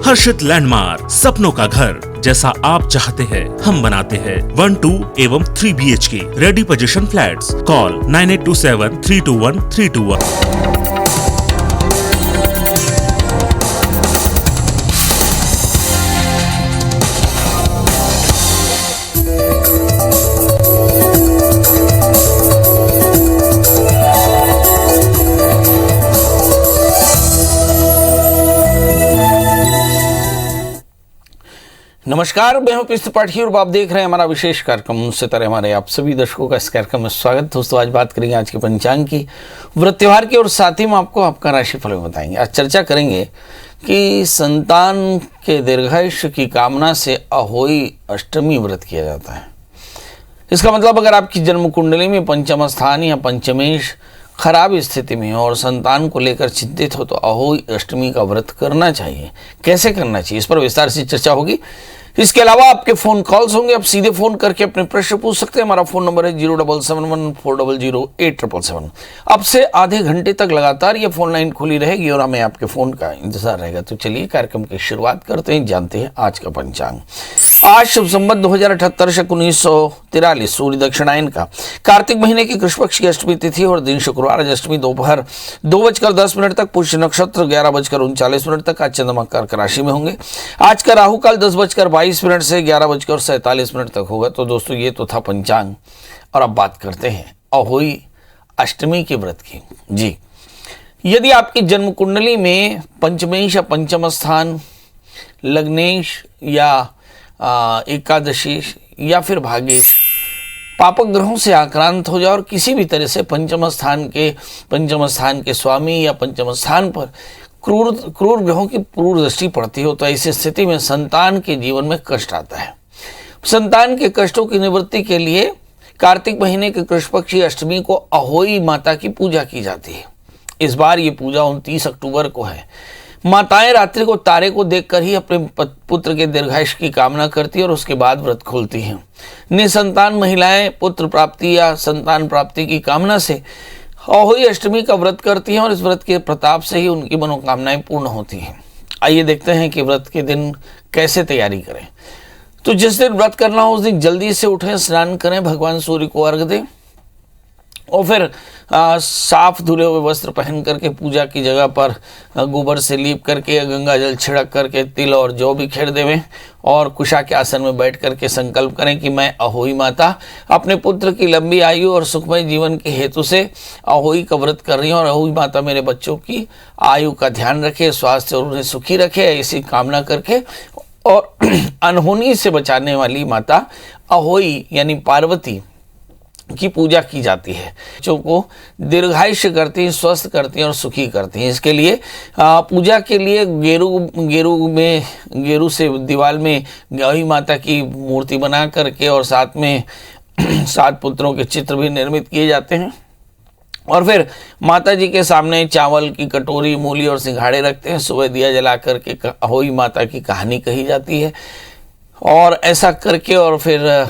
हर्षित landmark, सपनों का घर जैसा आप चाहते हैं हम बनाते हैं। 1, 2 एवं 3 BHK ready position flats. Call 9827321321। नमस्कार, मैं हूं पीयूष त्रिपाठी और आप देख रहे हैं हमारा विशेष कार्यक्रम उससे तरह हमारे आप सभी दर्शकों का इस कार्यक्रम में स्वागत। दोस्तों, आज बात करेंगे आज के पंचांग की, व्रत त्योहार की, और साथ ही में आपको आपका राशिफल भी बताएंगे। आज चर्चा करेंगे कि संतान के दीर्घायुष्य की कामना से अहोई अष्टमी व्रत किया जाता है। इसका मतलब अगर आपकी जन्म कुंडली में पंचम स्थान या पंचमेश खराब स्थिति में हो और संतान को लेकर चिंतित हो तो अहोई अष्टमी का व्रत करना चाहिए। कैसे करना चाहिए, इस पर विस्तार से चर्चा होगी। इसके अलावा आपके फोन कॉल्स होंगे, आप सीधे फोन करके अपने प्रश्न पूछ सकते हैं। हमारा फोन नंबर है 0771400877। अब से आधे घंटे तक लगातार ये फोन लाइन खुली रहेगी और हमें आपके फोन का इंतजार रहेगा। तो चलिए कार्यक्रम की शुरुआत करते हैं, जानते हैं आज का पंचांग। आज शुभ संवत 2078 शक 1943 सूर्य दक्षिणायन का कार्तिक महीने की कृष्ण पक्ष की अष्टमी तिथि और दिन शुक्रवार। अष्टमी दोपहर 2:10 तक, पुष्य नक्षत्र 11:39 तक। आज चंद्रमा कर्क राशि में होंगे। आज का राहु काल 10:22 से 11:47 तक होगा। तो दोस्तों, ये तो था पंचांग, और अब बात करते हैं अहोई अष्टमी के व्रत की। जी, यदि आपकी जन्म कुंडली में पंचमेश या पंचम स्थान, लग्नेश या एकादशी या फिर भाग्येश पापक ग्रहों से आक्रांत हो जाए और किसी भी तरह से पंचम स्थान के स्वामी या पंचम स्थान पर क्रूर ग्रहों की क्रूर दृष्टि पड़ती हो, तो ऐसी स्थिति में संतान के जीवन में कष्ट आता है। संतान के कष्टों की निवृत्ति के लिए कार्तिक महीने के कृष्ण पक्ष की अष्टमी को अहोई माता की पूजा की जाती है। इस बार ये पूजा 29 अक्टूबर को है। माताएं रात्रि को तारे को देखकर ही अपने पुत्र के दीर्घायुष्य की कामना करती है और उसके बाद व्रत खोलती हैं। निसंतान महिलाएं पुत्र प्राप्ति या संतान प्राप्ति की कामना से अहोई अष्टमी का व्रत करती हैं और इस व्रत के प्रताप से ही उनकी मनोकामनाएं पूर्ण होती हैं। आइए देखते हैं कि व्रत के दिन कैसे तैयारी करें। तो जिस दिन व्रत करना हो उस दिन जल्दी से उठें, स्नान करें, भगवान सूर्य को अर्घ्य दें और फिर साफ धुले हुए वस्त्र पहन करके पूजा की जगह पर गोबर से लीप करके, गंगा जल छिड़क करके, तिल और जौ भी खेड़ देवें और कुशा के आसन में बैठ करके संकल्प करें कि मैं अहोई माता अपने पुत्र की लंबी आयु और सुखमय जीवन के हेतु से अहोई का व्रत कर रही हूँ और अहोई माता मेरे बच्चों की आयु का ध्यान रखे, स्वास्थ्य और उन्हें सुखी रखे, ऐसी कामना करके। और अनहोनी से बचाने वाली माता अहोई यानी पार्वती की पूजा की जाती है। बच्चों को दीर्घायुष्य करती हैं, स्वस्थ करती हैं और सुखी करती हैं। इसके लिए पूजा के लिए गेरू से दीवार में अहोई माता की मूर्ति बना करके और साथ में 7 पुत्रों के चित्र भी निर्मित किए जाते हैं। और फिर माता जी के सामने चावल की कटोरी, मूली और सिंघाड़े रखते हैं। सुबह दिया जला करके अहोई माता की कहानी कही जाती है और ऐसा करके और फिर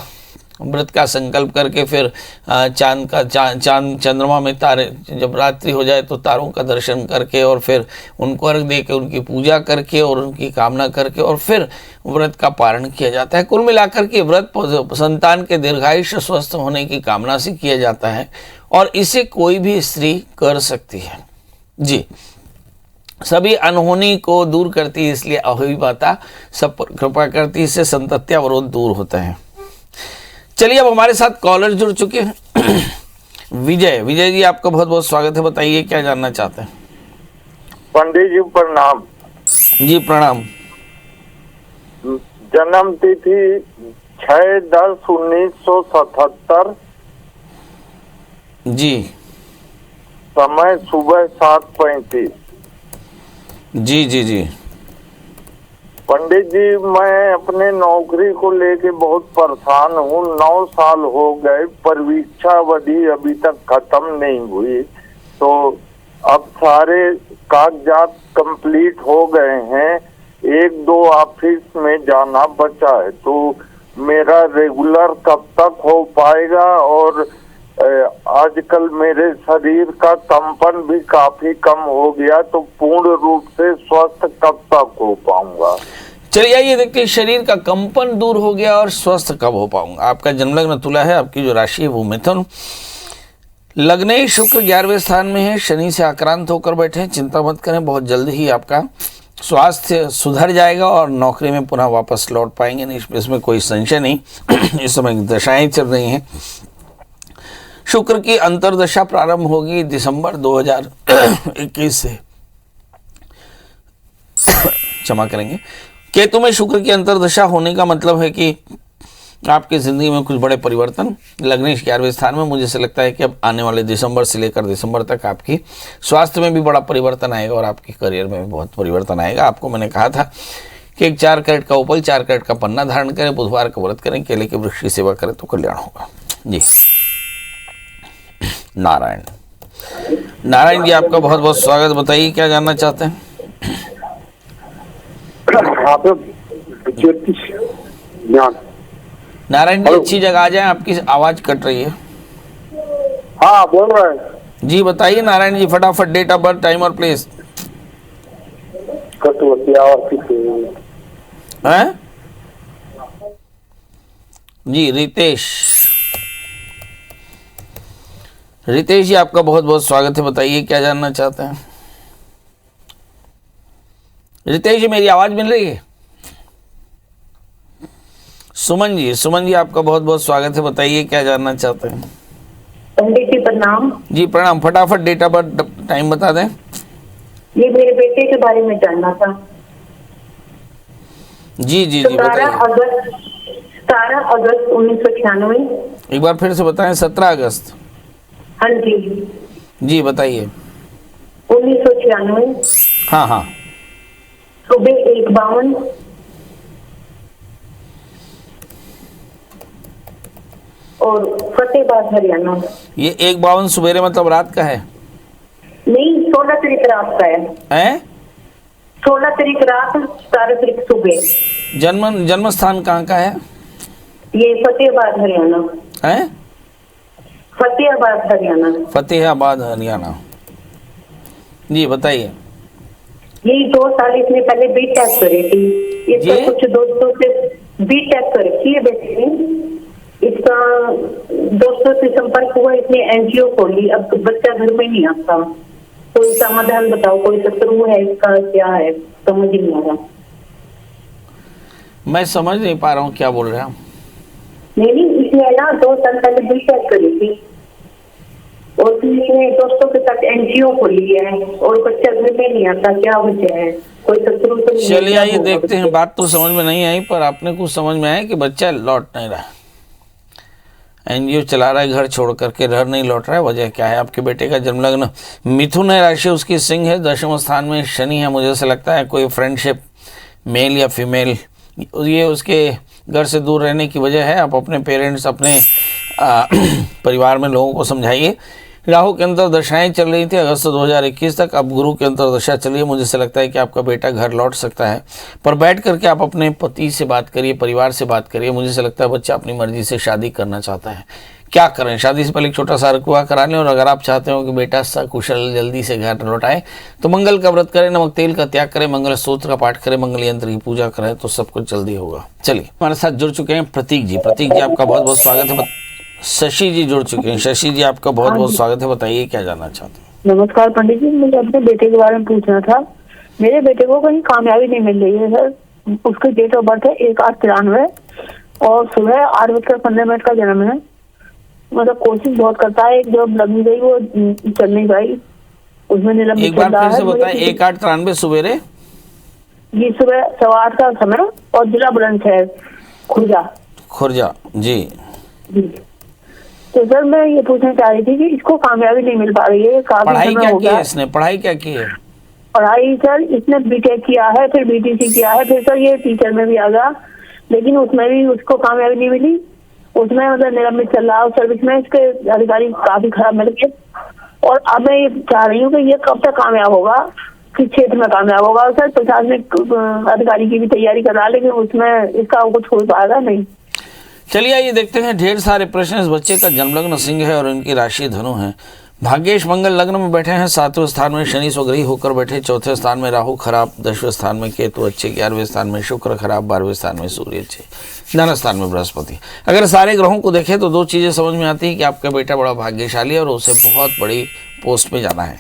व्रत का संकल्प करके फिर चंद्रमा में तारे, जब रात्रि हो जाए तो तारों का दर्शन करके और फिर उनको अर्घ दे के उनकी पूजा करके और उनकी कामना करके और फिर व्रत का पारण किया जाता है। कुल मिलाकर के व्रत संतान के दीर्घायुष्य स्वस्थ होने की कामना से किया जाता है और इसे कोई भी स्त्री कर सकती है। जी, सभी अनहोनी को दूर करती है, इसलिए अहोई माता सब पर कृपा करती है, इससे संतत्या अवरोध दूर होता है। चलिए, अब हमारे साथ कॉलर जुड़ चुके हैं। विजय जी, आपका बहुत बहुत स्वागत है। बताइए क्या जानना चाहते हैं। पंडित जी प्रणाम। जी प्रणाम। जन्म तिथि 6/10/1977। जी। समय सुबह 7:35। जी जी जी। पंडित जी, मैं अपने नौकरी को लेके बहुत परेशान हूँ। 9 साल हो गए, परीक्षा अवधि अभी तक खत्म नहीं हुई, तो अब सारे कागजात कंप्लीट हो गए हैं। 1-2 ऑफिस में जाना बचा है, तो मेरा रेगुलर कब तक हो पाएगा और आजकल मेरे शरीर का कंपन भी काफी कम हो गया, तो पूर्ण रूप से स्वस्थ कब तक हो पाऊंगा? चलिए आइए देखते हैं, शरीर का कंपन दूर हो गया और स्वस्थ कब हो पाऊंगा। आपका जन्मलग्न तुला है, आपकी जो राशि है वो मिथुन, लग्न ही शुक्र 11वें स्थान में है, शनि से आक्रांत होकर बैठे हैं। चिंता मत करें, बहुत जल्द ही आपका स्वास्थ्य सुधर जाएगा और नौकरी में पुनः वापस लौट पाएंगे, नहीं इसमें कोई संशय नहीं। इस समय दशाएं चल रही हैं। शुक्र की अंतर्दशा प्रारंभ होगी दिसंबर 2021 से, क्षमा करेंगे। केतु में शुक्र की अंतर्दशा होने का मतलब है कि आपकी ज़िंदगी में कुछ बड़े परिवर्तन। लग्नेश 11वें स्थान में, मुझे से लगता है कि अब आने वाले दिसंबर से लेकर दिसंबर तक आपकी स्वास्थ्य में भी बड़ा परिवर्तन आएगा और आपके करियर में भी बहुत परिवर्तन आएगा। आपको मैंने कहा था कि एक 4 कैरेट का उपल, 4 कैरेट का पन्ना धारण करें, बुधवार का व्रत करें, केले के वृक्ष की सेवा करें तो कल्याण होगा जी। नारायण, नारायण जी आपका बहुत बहुत स्वागत। बताइए क्या जानना चाहते हैं? नारायण जी अच्छी जगह आ जाएं, आपकी आवाज कट रही है। हाँ बोल रहे हैं जी बताइए नारायण जी, फटाफट डेट ऑफ बर्थ, टाइम और प्लेस। हैं जी? रितेश जी आपका बहुत बहुत स्वागत है। बताइए क्या जानना चाहते हैं? रितेश जी मेरी आवाज मिल रही है? सुमन जी आपका बहुत बहुत स्वागत है। बताइए क्या जानना चाहते हैं? पंडित जी प्रणाम। जी प्रणाम। फटाफट डेट ऑफ बर्थ, टाइम बता दें। ये मेरे बेटे के बारे में जानना था। जी बताइए। 17 अगस्त 1996। एक बार फिर से बताएं। 17 अगस्त। हाँ जी। जी बताइए। 1996। हाँ। सुबह 1:52 और फतेहाबाद हरियाणा। ये 1:52 सवेरे मतलब रात का है? नहीं, 16 तारीख रात का है। 16 तारीख रात, 17 तारीख सुबह। जन्म स्थान कहाँ का है? ये फतेहाबाद हरियाणा है। फतेहाबाद हरियाणा। जी बताइए। यही 2 साल इसने पहले बीटेक करी थी। इसका कुछ दोस्तों से बीटेक करी है बेटे ने। इसका दोस्तों से संपर्क हुआ, इसने एनजीओ खोली। अब तो बच्चा घर में नहीं आता। कोई समाधान बताओ, कोई शत्रु है इसका, क्या है समझ नहीं आ रहा। मैं समझ नहीं पा रहा हूँ क्या बोल रहे हैं। नहीं, इसने ना 2 साल पहले बीटेक करी थी और फिर इसने दोस्तों के साथ एनजीओ खोली है और बच्चा घर में नहीं आता। क्या वजह है? कोई शत्रु तो नहीं? चलिए आइए देखते हैं। बात तो समझ में नहीं आई, पर आपने कुछ समझ में आया कि बच्चा लौट नहीं रहा, एनजीओ चला रहा है, घर छोड़ करके घर नहीं लौट रहा है। वजह क्या है? आपके बेटे का जन्मलग्न मिथुन है, राशि उसकी सिंह है, 10वें स्थान में शनि है। मुझे ऐसा लगता है कोई फ्रेंडशिप, मेल या फीमेल, ये उसके घर से दूर रहने की वजह है। आप अपने पेरेंट्स, अपने परिवार में लोगों को समझाइए। राहु के अंतर दशाएं चल रही थी अगस्त 2021 तक, अब गुरु के अंतर दशा चलिए। मुझे से लगता है कि आपका बेटा घर लौट सकता है, पर बैठ करके आप अपने पति से बात करिए, परिवार से बात करिए। मुझे से लगता है बच्चा अपनी मर्जी से शादी करना चाहता है। क्या करें? शादी से पहले एक छोटा सा रकुआ करा लें, और अगर आप चाहते हो कि बेटा सकुशल जल्दी से घर लौट आए तो मंगल का व्रत करें, नमक तेल का त्याग करें, मंगल स्तोत्र का पाठ करें, मंगल यंत्र की पूजा करें, तो सब कुछ जल्दी होगा। चलिए हमारे साथ जुड़ चुके हैं प्रतीक जी। प्रतीक जी आपका बहुत बहुत स्वागत है। शशि जी जुड़ चुके हैं। शशि जी आपका बहुत बहुत स्वागत है। बताइए क्या जानना चाहते हैं? नमस्कार पंडित जी, मुझे अपने बेटे के बारे में पूछना था। मेरे बेटे को कहीं कामयाबी नहीं मिल रही है सर। उसकी डेट ऑफ बर्थ है 1/8/93 और सुबह 8:15 का जन्म है। मतलब कोशिश बहुत करता है, एक जॉब लगी गई वो चल नहीं पाई, उसमें निलंबित। एक बार फिर से बताएं। 1/8/93 सवेरे जी, सुबह 8:15 का समय और जिला बुलंदशहर खुर्जा। जी। तो सर मैं ये पूछना चाह रही थी कि इसको कामयाबी नहीं मिल पा रही है। पढ़ाई क्या की है इसने? पढ़ाई क्या की है? पढ़ाई सर इसने बीटेक किया है, फिर बीटीसी किया है, फिर सर ये टीचर में भी आ गया, लेकिन उसमें भी उसको कामयाबी नहीं मिली। उसमें मतलब निलंबित चल रहा है। सर्विस में इसके अधिकारी काफी खराब मिल गए, और अब मैं ये चाह रही हूँ कि ये कब तक कामयाब होगा, किस क्षेत्र में कामयाब होगा। और सर प्रशासनिक अधिकारी की भी तैयारी कर रहा है, लेकिन उसमें इसका कुछ हो पाएगा नहीं। चलिए आइए देखते हैं, ढेर सारे प्रश्न। इस बच्चे का जन्मलग्न सिंह है और इनकी राशि धनु है। भाग्येश मंगल लग्न में बैठे हैं, 7वें स्थान में शनि स्वग्रही होकर बैठे, 4थे स्थान में राहु खराब, 10वें स्थान में केतु अच्छे, 11वें स्थान में शुक्र खराब, 12वें स्थान में सूर्य अच्छे, धन स्थान में बृहस्पति। अगर सारे ग्रहों को देखें तो दो चीज़ें समझ में आती हैं कि आपका बेटा बड़ा भाग्यशाली है और उसे बहुत बड़ी पोस्ट में जाना है।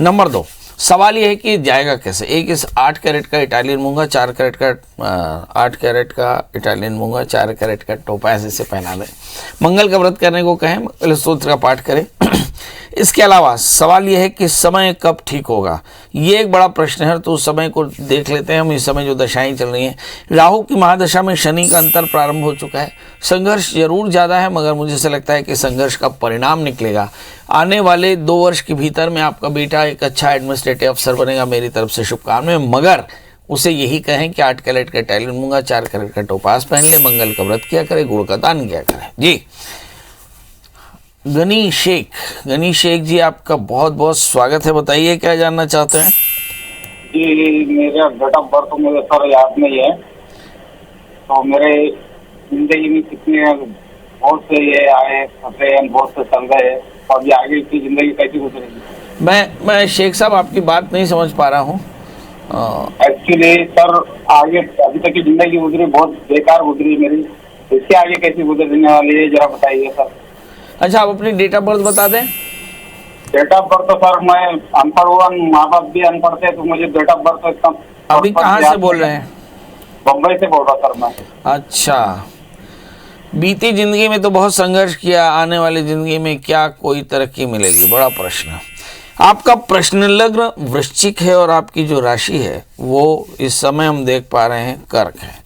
नंबर 2, सवाल यह है कि जाएगा कैसे। एक, इस 8 कैरेट का इटालियन मूंगा, 4 कैरेट का 8 कैरेट का इटालियन मूंगा, 4 कैरेट का टोपाज इसे पहना दें। मंगल का व्रत करने को कहें, मंगल स्तोत्र का पाठ करें। इसके अलावा सवाल यह है कि समय कब ठीक होगा, ये एक बड़ा प्रश्न है, तो उस समय को देख लेते हैं हम। इस समय जो दशाएं चल रही हैं, राहु की महादशा में शनि का अंतर प्रारंभ हो चुका है। संघर्ष जरूर ज़्यादा है, मगर मुझे ऐसा लगता है कि संघर्ष का परिणाम निकलेगा। आने वाले 2 वर्ष के भीतर में आपका बेटा एक अच्छा एडमिनिस्ट्रेटिव अफसर बनेगा, मेरी तरफ से शुभकामनाएं। मगर उसे यही कहें कि 8 कैरेट का इटालियन मूंगा, 4 कैरेट का टोपास पहन ले, मंगल का व्रत किया करे, गुड़ का दान किया करे। जी गनी शेख जी, आपका बहुत बहुत स्वागत है। बताइए क्या जानना चाहते हैं। जी मेरा डेट ऑफ बर्थ तो मुझे सर याद नहीं है, तो मेरे जिंदगी में कितने बहुत से ये आए फंसे हैं, बहुत से चल गए, तो अभी आगे की जिंदगी कैसी गुजरेगी। मैं शेख साहब आपकी बात नहीं समझ पा रहा हूँ। एक्चुअली सर आगे अभी तक की जिंदगी गुजरी बहुत बेकार गुजरी मेरी, इसके आगे कैसी गुजरने वाली है जरा बताइए सर। अच्छा, आप अपनी डेट ऑफ बर्थ बता दें। डेट ऑफ बर्थ तो सर मैं अनपढ़ हुआ, माँ बाप भी अनपढ़ थे, तो मुझे डेट ऑफ बर्थ तो अभी कहाँ से बोल रहे हैं? बम्बई से बोल रहा सर मैं। अच्छा, बीती जिंदगी में तो बहुत संघर्ष किया, आने वाली जिंदगी में क्या कोई तरक्की मिलेगी, बड़ा प्रश्न। आपका प्रश्न लग्न वृश्चिक है और आपकी जो राशि है वो इस समय हम देख पा रहे हैं कर्क है।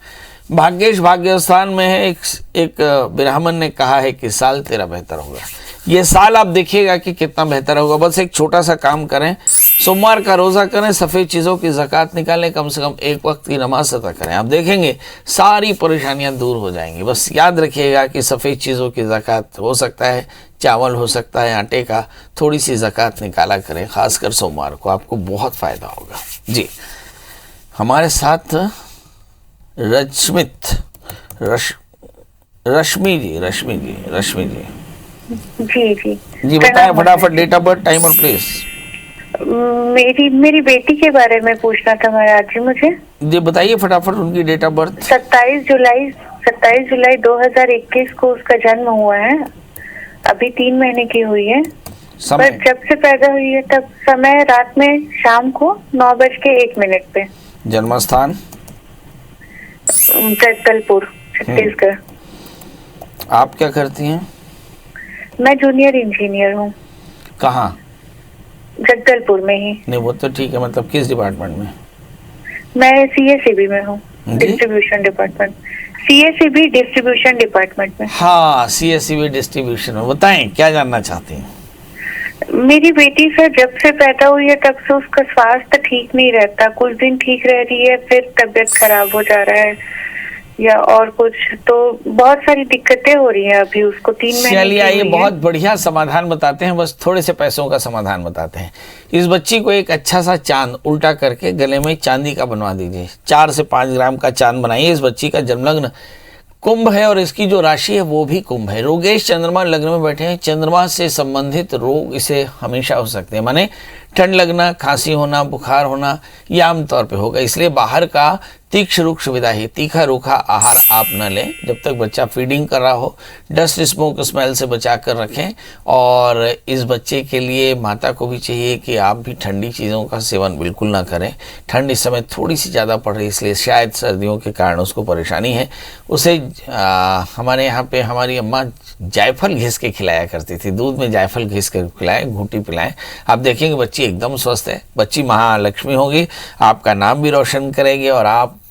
भाग्येश भाग्य स्थान में है। एक ब्राह्मण ने कहा है कि साल तेरा बेहतर होगा। ये साल आप देखिएगा कि कितना बेहतर होगा। बस एक छोटा सा काम करें, सोमवार का रोज़ा करें, सफ़ेद चीज़ों की ज़कात निकालें, कम से कम एक वक्त की नमाज अदा करें, आप देखेंगे सारी परेशानियां दूर हो जाएंगी। बस याद रखिएगा कि सफ़ेद चीज़ों की ज़कात हो सकता है चावल, हो सकता है आटे का, थोड़ी सी ज़कात निकाला करें, खासकर सोमवार को, आपको बहुत फ़ायदा होगा। जी हमारे साथ रश्मि जी जी बताएं फटाफट डेट ऑफ बर्थ, टाइम और प्लेस। मेरी बेटी के बारे में पूछना था महाराज जी मुझे। जी बताइए फटाफट उनकी डेट ऑफ बर्थ। 27 जुलाई 2021 को उसका जन्म हुआ है। अभी 3 महीने की हुई है। पर जब से पैदा हुई है तब समय रात में शाम को 9:01 पे। जन्म स्थान जगदलपुर, छत्तीसगढ़। आप क्या करती हैं? मैं जूनियर इंजीनियर हूँ। कहाँ? जगदलपुर में ही। नहीं वो तो ठीक है, मतलब किस डिपार्टमेंट में? मैं CSEB में हूँ, distribution department. CSEB distribution department में। हाँ, CSEB डिस्ट्रीब्यूशन में। बताएं क्या जानना चाहती हैं? मेरी बेटी सर जब से पैदा हुई है तब से उसका स्वास्थ्य ठीक नहीं रहता। कुछ दिन ठीक रह रही है, फिर तबीयत खराब हो जा रहा है या और कुछ, तो बहुत सारी दिक्कतें हो रही हैं अभी उसको। 3 महीने। चलिए आइए बहुत बढ़िया समाधान बताते हैं, बस थोड़े से पैसों का समाधान बताते हैं। इस बच्ची को एक अच्छा सा चांद उल्टा करके गले में चांदी का बनवा दीजिए। 4 से 5 ग्राम का चांद बनाइए। इस बच्ची का जन्मलग्न कुंभ है और इसकी जो राशि है वो भी कुंभ है। रोगेश चंद्रमा लग्न में बैठे हैं। चंद्रमा से संबंधित रोग इसे हमेशा हो सकते हैं, माने ठंड लगना, खांसी होना, बुखार होना, यह आमतौर पे होगा। इसलिए बाहर का तीक्ष्ण रुक्ष विदाही, तीखा रूखा आहार आप न लें जब तक बच्चा फीडिंग कर रहा हो। डस्ट स्मोक स्मेल से बचा कर रखें। और इस बच्चे के लिए माता को भी चाहिए कि आप भी ठंडी चीज़ों का सेवन बिल्कुल ना करें। ठंड इस समय थोड़ी सी ज़्यादा पड़ रही है, इसलिए शायद सर्दियों के कारण उसको परेशानी है। उसे हमारे यहाँ पे हमारी अम्मा जायफल घिस के खिलाया करती थी। दूध में जायफल घिस के खिलाएं, घूंटी पिलाएं, आप देखेंगे बच्ची एकदम स्वस्थ है। बच्ची महालक्ष्मी होगी, आपका नाम भी रोशन करेगी और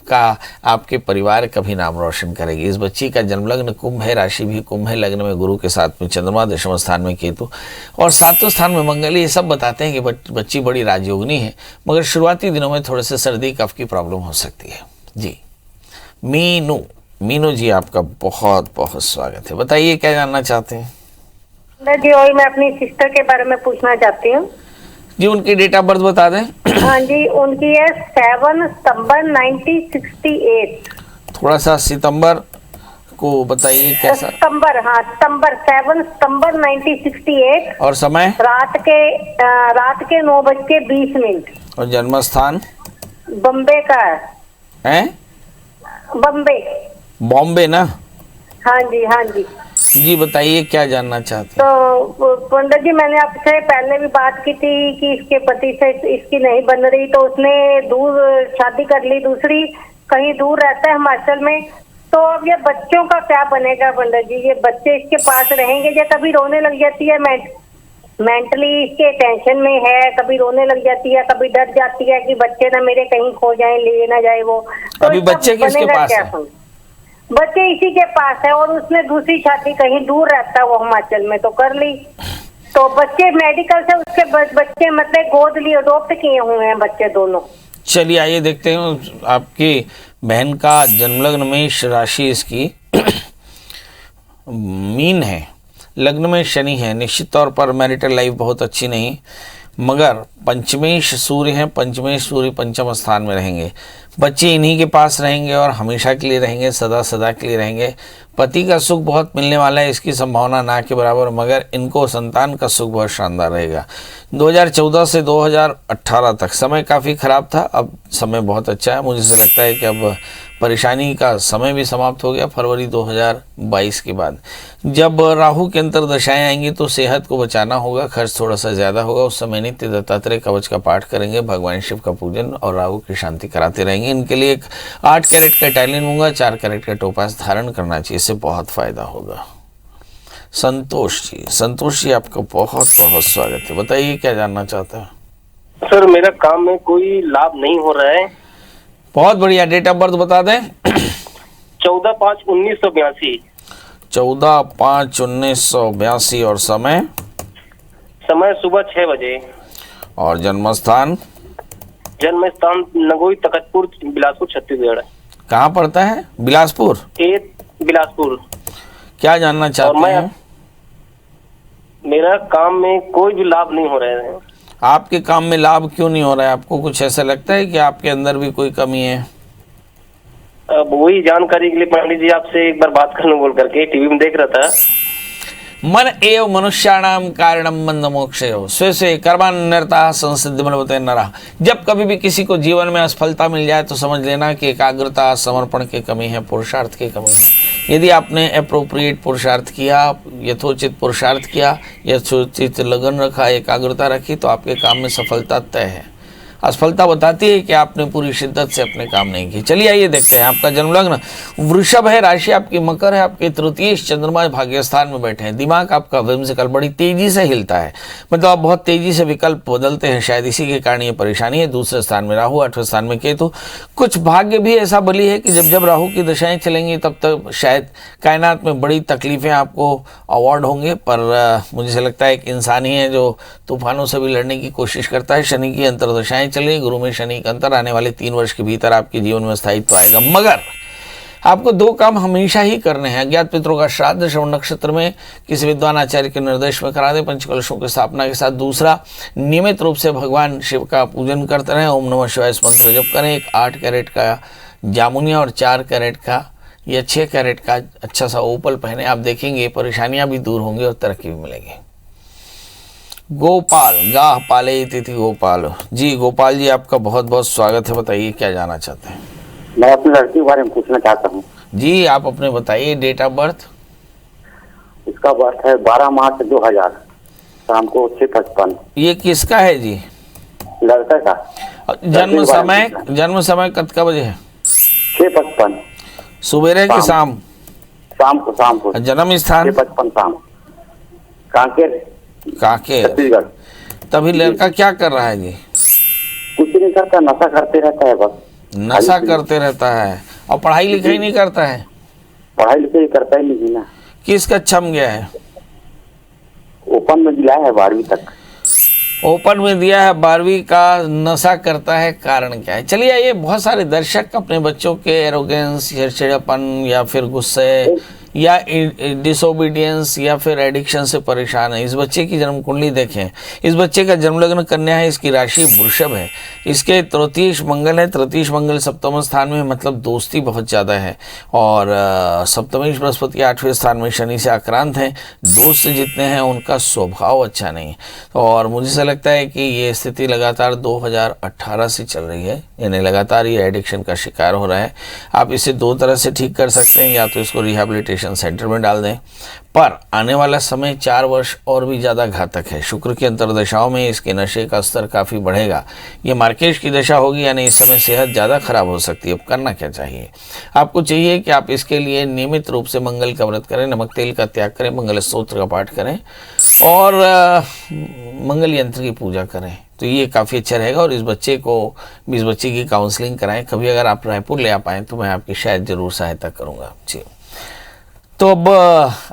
आपके परिवार का भी नाम रोशन करेगी। इस बच्ची का जन्मलग्न कुंभ है, राशि भी कुंभ है, लग्न में गुरु के साथ में चंद्रमा, दशम स्थान में केतु और 7वें स्थान में मंगल। ये सब बताते हैं कि बच्ची बड़ी राजयोगिनी है, मगर शुरुआती दिनों में थोड़े से सर्दी कफ की प्रॉब्लम हो सकती है। जी मीनू जी, आपका बहुत बहुत स्वागत है। बताइए क्या जानना चाहते हैं? जी और मैं अपनी सिस्टर के बारे में पूछना चाहती हूँ। जी उनकी डेट ऑफ बर्थ बता दें। हाँ जी, उनकी है 7 सितंबर 1968। थोड़ा सा सितंबर आपको बताइए कैसा। सितंबर, हाँ सितंबर 7 सितंबर 1968। और समय? रात के 9:20। और जन्म स्थान? बम्बे का है? बम्बे। बॉम्बे ना? हाँ जी, हाँ जी। जी बताइए क्या जानना चाहते हैं। तो पंडित जी, मैंने आपसे पहले भी बात की थी कि इसके पति से इसकी नहीं बन रही, तो उसने दूर शादी कर ली, दूसरी कहीं दूर रहता है हिमाचल में। तो अब ये बच्चों का क्या बनेगा पंडित जी? ये बच्चे इसके पास रहेंगे या कभी रोने लग जाती है, मेंटली इसके टेंशन में है, कभी रोने लग जाती है, कभी डर जाती है कि बच्चे ना मेरे कहीं खो जाए, ले ना जाए वो। तो अभी बच्चे किसके पास है? बच्चे इसी के पास है, और उसने दूसरी शादी कहीं दूर रहता है वो हिमाचल में तो कर ली। तो बच्चे मेडिकल से उसके बच्चे मतलब गोद लिए अडॉप्ट किए हुए हैं बच्चे दोनों। चलिए आइए देखते हैं आपकी बहन का जन्मलग्न मेष राशि इसकी मीन है, लग्न में शनि है। निश्चित तौर पर मैरिटल लाइफ बहुत अच्छी नहीं, मगर पंचमेश सूर्य हैं, पंचमेश सूर्य पंचम स्थान में रहेंगे। बच्चे इन्हीं के पास रहेंगे और हमेशा के लिए रहेंगे, सदा सदा के लिए रहेंगे। पति का सुख बहुत मिलने वाला है, इसकी संभावना ना के बराबर, मगर इनको संतान का सुख बहुत शानदार रहेगा। 2014 से 2018 तक समय काफ़ी ख़राब था, अब समय बहुत अच्छा है। मुझे से लगता है कि अब परेशानी का समय भी समाप्त हो गया। फरवरी 2022 के बाद जब राहु के अंतर्दशाएं आएंगी तो सेहत को बचाना होगा, खर्च थोड़ा सा ज़्यादा होगा। उस समय नित्य दत्तात्रेय कवच का पाठ करेंगे, भगवान शिव का पूजन और राहु की शांति कराते रहेंगे। इनके लिए एक 8 कैरेट का टाइलिन होगा, 4 कैरेट का टोपास धारण करना चाहिए, इससे बहुत फायदा होगा। संतोष जी आपका बहुत बहुत स्वागत है। बताइए क्या जानना चाहते हैं। सर मेरा काम में कोई लाभ नहीं हो रहा है। बहुत बढ़िया, डेट ऑफ बर्थ बता दें। 14/5/1982। 14/5/1982 और समय? समय सुबह 6 बजे। और जन्म स्थान? जन्म स्थान नगोई तखतपुर, बिलासपुर, छत्तीसगढ़। कहाँ पड़ता है? बिलासपुर। बिलासपुर। क्या जानना चाहते हैं? मेरा काम में कोई भी लाभ नहीं हो रहा है। आपके काम में लाभ क्यों नहीं हो रहा है? आपको कुछ ऐसा लगता है कि आपके अंदर भी कोई कमी है? अब वही जानकारी के लिए पंडित जी आपसे एक बार बात करने बोल करके टीवी में देख रहा था। मन एव मनुष्याणाम कारणम मंद मोक्षयो स्वे स्वे कर्मान्यर्ता संसिद्धि बलवते नरः। जब कभी भी किसी को जीवन में असफलता मिल जाए तो समझ लेना कि एकाग्रता, समर्पण की कमी है, पुरुषार्थ की कमी है। यदि आपने अप्रोप्रिएट पुरुषार्थ किया, यथोचित पुरुषार्थ किया, यथोचित लगन रखा, एकाग्रता रखी, तो आपके काम में सफलता तय है। असफलता बताती है कि आपने पूरी शिद्दत से अपने काम नहीं किए। चलिए आइए देखते हैं। आपका जन्मलग्न वृषभ है, राशि आपकी मकर है, आपके तृतीय चंद्रमा भाग्य स्थान में बैठे हैं। दिमाग आपका व्हिम्सिकल बड़ी तेजी से हिलता है, मतलब आप बहुत तेजी से विकल्प बदलते हैं, शायद इसी के कारण ये परेशानी है। दूसरे स्थान में राहु, 8वें स्थान में केतु। कुछ भाग्य भी ऐसा बली है कि जब राहु की दशाएं चलेंगी तब तक शायद कायनात में बड़ी तकलीफें आपको अवॉर्ड होंगे, पर मुझे से लगता है एक इंसान ही है जो तूफानों से भी लड़ने की कोशिश करता है। शनि की अंतर्दशाएं चलिए, गुरु में शनि का अंतर, आने वाले 3 वर्ष के भीतर आपके जीवन में स्थायित्व आएगा। मगर आपको 2 काम हमेशा ही करने हैं। अज्ञात पितरों का श्राद्ध श्रवण नक्षत्र में किसी विद्वान आचार्य के निर्देश में करा दें, पंचकलशों की स्थापना के साथ। दूसरा, नियमित रूप से भगवान शिव का पूजन करते रहें, ओम नमः शिवाय मंत्र जप करें। एक 8 कैरेट का जामुनिया और 4 कैरेट का या 6 कैरेट का अच्छा सा ओपल पहने। आप देखेंगे परेशानियां भी दूर होंगी और तरक्की भी मिलेगी। गोपाल, गाह पाले तिथि गोपाल जी। गोपाल जी आपका बहुत बहुत स्वागत है। बताइए क्या जानना चाहते हैं। मैं अपनी लड़की के बारे में पूछना चाहता हूँ। जी आप अपने बताइए। Date of birth? इसका बर्थ है 12 मार्च 2000, शाम को 6:55। ये किसका है जी? लड़का का। जन्म समय कब का बजे है? 6:55 सुबेरे की शाम? शाम को। जन्म स्थान? 6:55 शाम, कांकेर छत्तीसगढ़। तभी लड़का क्या कर रहा है जी? कुछ नहीं करता, नशा करते रहता है बस। नशा करते रहता है और पढ़ाई लिखाई नहीं करता है? पढ़ाई लिखाई करता ही नहीं ना। किस कक्षा में गया है? ओपन में दिया है 12वीं तक। ओपन में दिया है 12वीं का, नशा करता है, कारण क्या है? चलिए ये बहुत सारे दर्शक अपने बच्चों के एरोगेंस, चिड़चिड़ापन या फिर गुस्से या डिसोबीडियंस या फिर एडिक्शन से परेशान है। इस बच्चे की जन्म कुंडली देखें, इस बच्चे का जन्म लग्न कन्या है, इसकी राशि वृषभ है, इसके तृतीय मंगल है, तृतीय मंगल सप्तम स्थान में, मतलब दोस्ती बहुत ज़्यादा है, और सप्तमेश बृहस्पति 8वें स्थान में शनि से आक्रांत हैं। दोस्त जितने हैं उनका स्वभाव अच्छा नहीं है, और मुझे ऐसा लगता है कि ये स्थिति लगातार 2018 से चल रही है, यानी लगातार ये एडिक्शन का शिकार हो रहा है। आप इसे दो तरह से ठीक कर सकते हैं, या तो इसको रिहैबिलिटेशन सेंटर में डाल दें, पर आने वाला समय 4 वर्ष और भी ज़्यादा घातक है। शुक्र की अंतर्दशाओं में इसके नशे का स्तर काफ़ी बढ़ेगा। ये मार्केश की दशा होगी, यानी इस समय सेहत ज़्यादा खराब हो सकती है। अब करना क्या चाहिए? आपको चाहिए कि आप इसके लिए नियमित रूप से मंगल का व्रत करें, नमक तेल का त्याग करें, मंगल स्तोत्र का पाठ करें और मंगल यंत्र की पूजा करें, तो ये काफ़ी अच्छा रहेगा। और इस बच्चे की काउंसलिंग कराएं। कभी अगर आप रायपुर ले आ पाएँ तो मैं आपकी शायद ज़रूर सहायता करूँगा जी। तो अब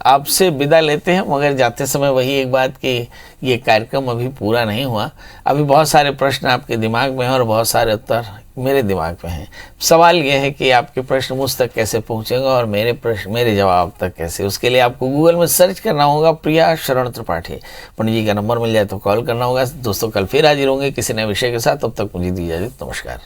आपसे विदा लेते हैं, मगर जाते समय वही एक बात कि ये कार्यक्रम अभी पूरा नहीं हुआ। अभी बहुत सारे प्रश्न आपके दिमाग में हैं और बहुत सारे उत्तर मेरे दिमाग में हैं। सवाल ये है कि आपके प्रश्न मुझ तक कैसे पहुंचेंगे और मेरे जवाब तक कैसे। उसके लिए आपको गूगल में सर्च करना होगा प्रिया शरण त्रिपाठी। पंडित जी का नंबर मिल जाए तो कॉल करना होगा। दोस्तों, कल फिर हाजिर होंगे किसी नए विषय के साथ। तब तक मुझे दीजिए इजाजत। नमस्कार।